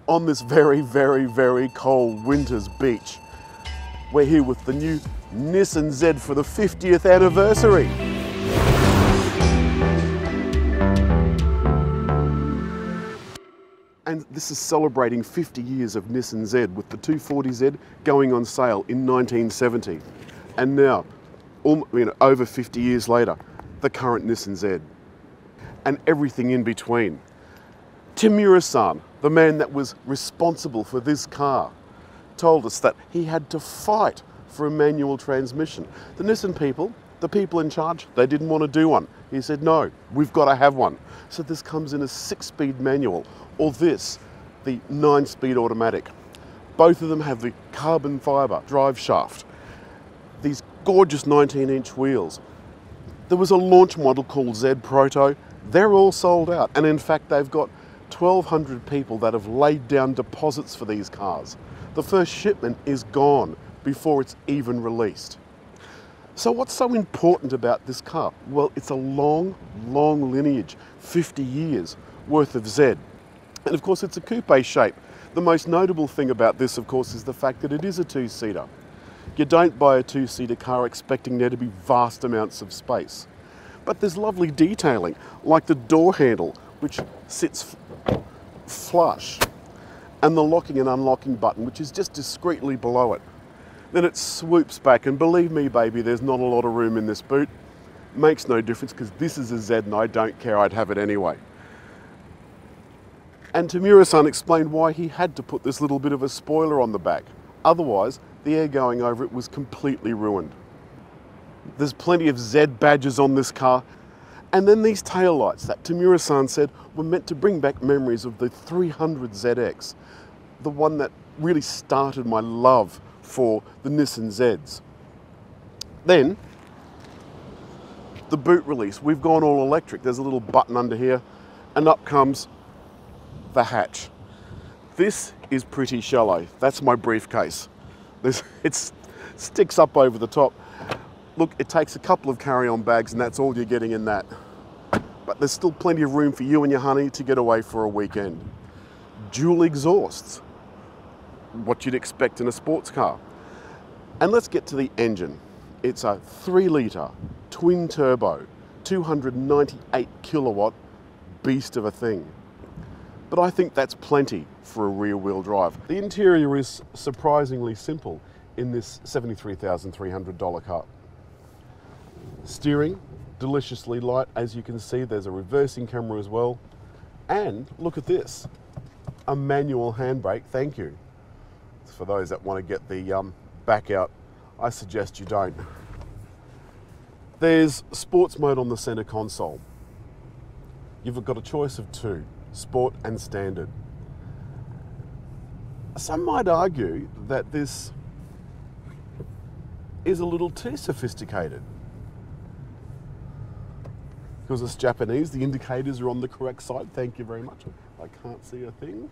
on this very, very, very cold winter's beach. We're here with the new Nissan Z for the 50th anniversary. And this is celebrating 50 years of Nissan Z, with the 240Z going on sale in 1970. And now, over 50 years later, the current Nissan Z. And everything in between. Tamura-san, the man that was responsible for this car, told us that he had to fight for a manual transmission. The Nissan people, the people in charge, they didn't want to do one. He said, no, we've got to have one. So this comes in a 6-speed manual, or this, the 9-speed automatic. Both of them have the carbon fibre drive shaft. These gorgeous 19-inch wheels. There was a launch model called Z Proto. They're all sold out, and in fact they've got 1,200 people that have laid down deposits for these cars. The first shipment is gone before it's even released. So what's so important about this car? Well, it's a long, long lineage, 50 years worth of Z. And of course it's a coupe shape. The most notable thing about this, of course, is the fact that it is a 2-seater. You don't buy a 2-seater car expecting there to be vast amounts of space. But there's lovely detailing, like the door handle, which sits flush, and the locking and unlocking button, which is just discreetly below it. Then it swoops back, and believe me, baby, there's not a lot of room in this boot. Makes no difference, because this is a Z and I don't care, I'd have it anyway. And Tamura-san explained why he had to put this little bit of a spoiler on the back. Otherwise, the air going over it was completely ruined. There's plenty of Z badges on this car. And then these taillights that Tamura-san said were meant to bring back memories of the 300ZX, the one that really started my love for the Nissan Zs. Then, the boot release. We've gone all electric. There's a little button under here, and up comes the hatch. This is pretty shallow. That's my briefcase. It sticks up over the top. Look, it takes a couple of carry-on bags and that's all you're getting in that. But there's still plenty of room for you and your honey to get away for a weekend. Dual exhausts, what you'd expect in a sports car. And let's get to the engine. It's a 3-litre, twin-turbo, 298 kilowatt beast of a thing. But I think that's plenty for a rear-wheel drive. The interior is surprisingly simple in this $73,300 car. Steering, deliciously light. As you can see, there's a reversing camera as well. And look at this, a manual handbrake, thank you. For those that want to get the back out, I suggest you don't. There's sports mode on the center console. You've got a choice of 2, sport and standard. Some might argue that this is a little too sophisticated. Because it's Japanese, the indicators are on the correct side. Thank you very much. I can't see a thing.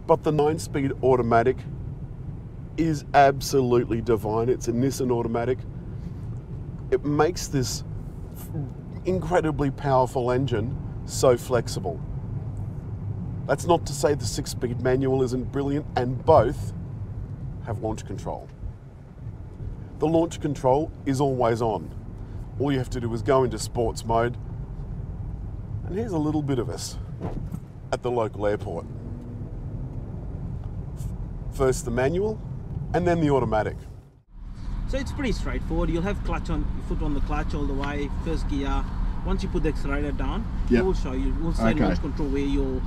But the 9-speed automatic is absolutely divine. It's a Nissan automatic. It makes this incredibly powerful engine so flexible. That's not to say the 6-speed manual isn't brilliant, and both have launch control. The launch control is always on. All you have to do is go into sports mode. And here's a little bit of us at the local airport. First the manual, and then the automatic. So it's pretty straightforward. You'll have foot on the clutch all the way, first gear. Once you put the accelerator down, it will show you. We'll say launch control where your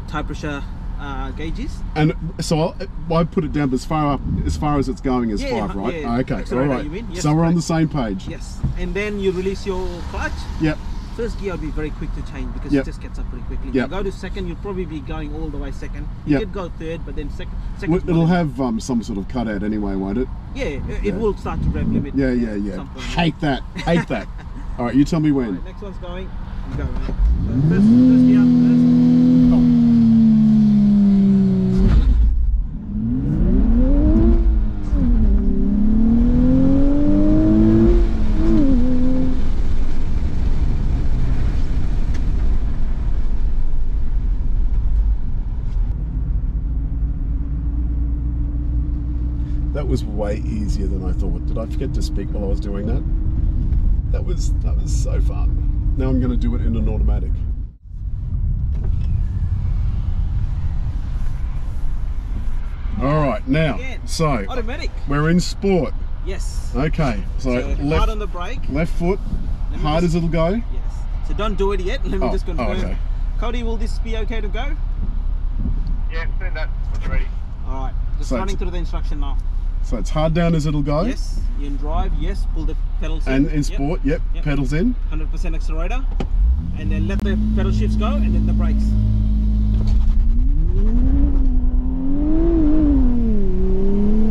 tire pressure gauge is. And so I put it down as far as it's going is 5, right? Yeah. Okay, all right. Yes, so we're on the same page. Yes, and then you release your clutch. Yep. First gear will be very quick to change because it just gets up pretty quickly. You go to second, you'll probably be going all the way second. You could go third, but then second. It'll have some sort of cutout anyway, won't it? Yeah, it will start to rev limit. Yeah. Hate that. All right, you tell me when. Right, next one's going. You go, right? So first gear first. That was way easier than I thought. Did I forget to speak while I was doing that? That was so fun. Now I'm going to do it in an automatic. All right, now, Again, so automatic. We're in sport. Yes. Okay, so hard on the brake. Left foot, hard as it'll go. Yes. So don't do it yet. Let me just confirm. Oh, okay. Cody, will this be okay to go? Yeah, send that when you're ready. All right. Just running through the instruction now. So it's hard down as it'll go. Yes. In drive, yes. Pull the pedals in. And in sport, yep. Pedals in. 100% accelerator. And then let the pedal shifts go and then the brakes.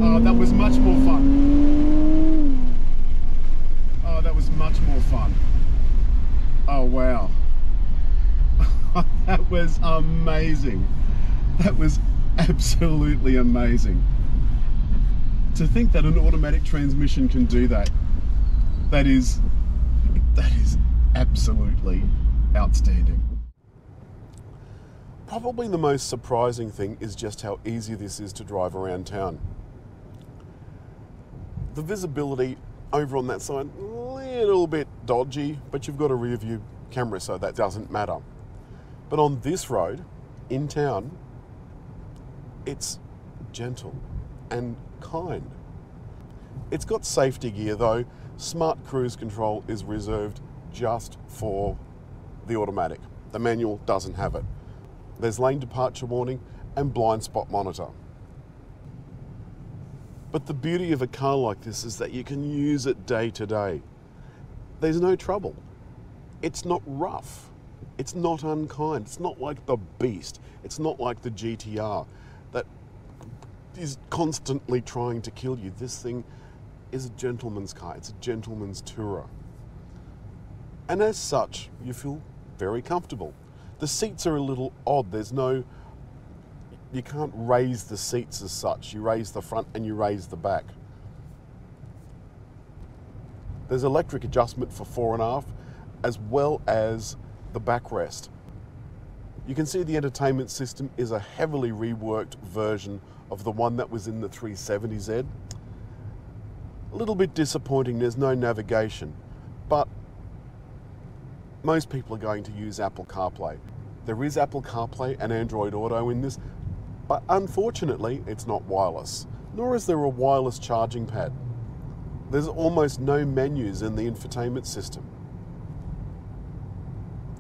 Oh, that was much more fun. Oh, that was much more fun. Oh, wow. That was amazing. That was absolutely amazing. To think that an automatic transmission can do that, that is absolutely outstanding. Probably the most surprising thing is just how easy this is to drive around town. The visibility over on that side, a little bit dodgy, but you've got a rear view camera, so that doesn't matter. But on this road, in town, it's gentle and kind. It's got safety gear though. Smart cruise control is reserved just for the automatic. The manual doesn't have it. There's lane departure warning and blind spot monitor. But the beauty of a car like this is that you can use it day to day. There's no trouble. It's not rough. It's not unkind. It's not like the Beast. It's not like the GTR that is constantly trying to kill you. This thing is a gentleman's car. It's a gentleman's tourer. And as such, you feel very comfortable. The seats are a little odd. You can't raise the seats as such. You raise the front and you raise the back. There's electric adjustment for 4.5 as well as the backrest. You can see the entertainment system is a heavily reworked version of the one that was in the 370Z. A little bit disappointing, there's no navigation, but most people are going to use Apple CarPlay. There is Apple CarPlay and Android Auto in this, but unfortunately it's not wireless, nor is there a wireless charging pad. There's almost no menus in the infotainment system.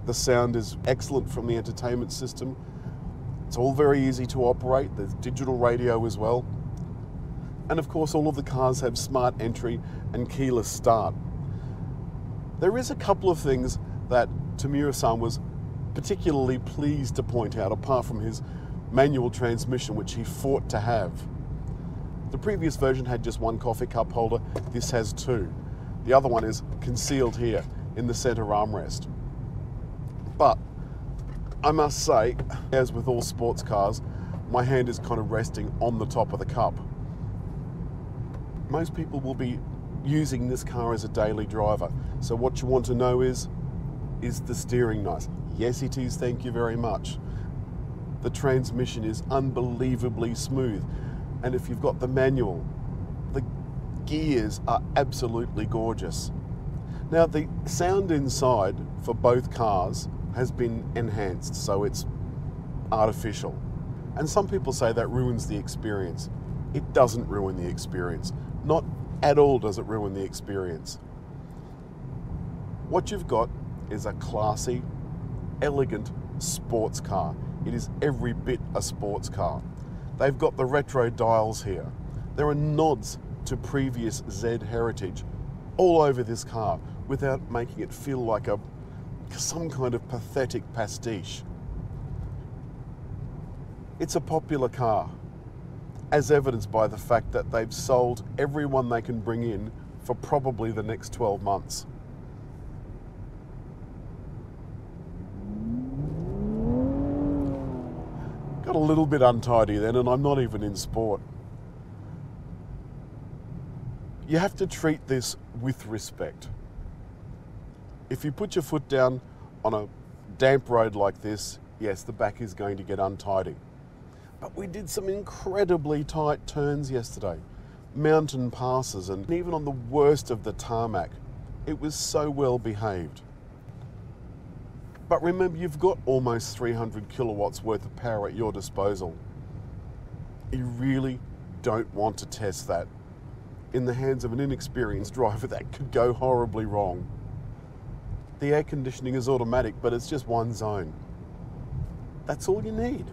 The sound is excellent from the entertainment system. It's all very easy to operate. There's digital radio as well. And of course, all of the cars have smart entry and keyless start. There is a couple of things that Tamura-san was particularly pleased to point out, apart from his manual transmission, which he fought to have. The previous version had just one coffee cup holder. This has two. The other one is concealed here in the center armrest. But I must say, as with all sports cars, my hand is kind of resting on the top of the cup. Most people will be using this car as a daily driver. So what you want to know is the steering nice? Yes, it is, thank you very much. The transmission is unbelievably smooth. And if you've got the manual, the gears are absolutely gorgeous. Now, the sound inside for both cars has been enhanced, so it's artificial. And some people say that ruins the experience. It doesn't ruin the experience. Not at all does it ruin the experience. What you've got is a classy, elegant sports car. It is every bit a sports car. They've got the retro dials here. There are nods to previous Z heritage all over this car without making it feel like some kind of pathetic pastiche. It's a popular car, as evidenced by the fact that they've sold every one they can bring in for probably the next 12 months. Got a little bit untidy then, and I'm not even in sport. You have to treat this with respect. If you put your foot down on a damp road like this, yes, the back is going to get untidy. But we did some incredibly tight turns yesterday. mountain passes, and even on the worst of the tarmac, it was so well behaved. But remember, you've got almost 300 kilowatts worth of power at your disposal. You really don't want to test that in the hands of an inexperienced driver. That could go horribly wrong. The air conditioning is automatic, but it's just one zone. That's all you need.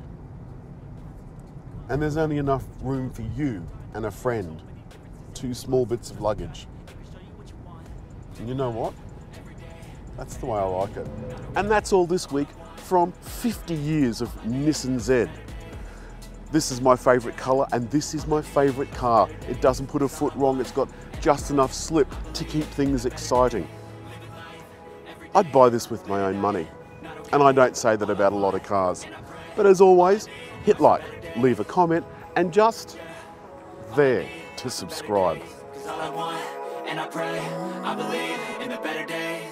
And there's only enough room for you and a friend. 2 small bits of luggage. And you know what? That's the way I like it. And that's all this week from 50 years of Nissan Z. This is my favourite colour, and this is my favourite car. It doesn't put a foot wrong, it's got just enough slip to keep things exciting. I'd buy this with my own money. And I don't say that about a lot of cars. But as always, hit like, leave a comment, and just there to subscribe. And I pray, I believe in a better day.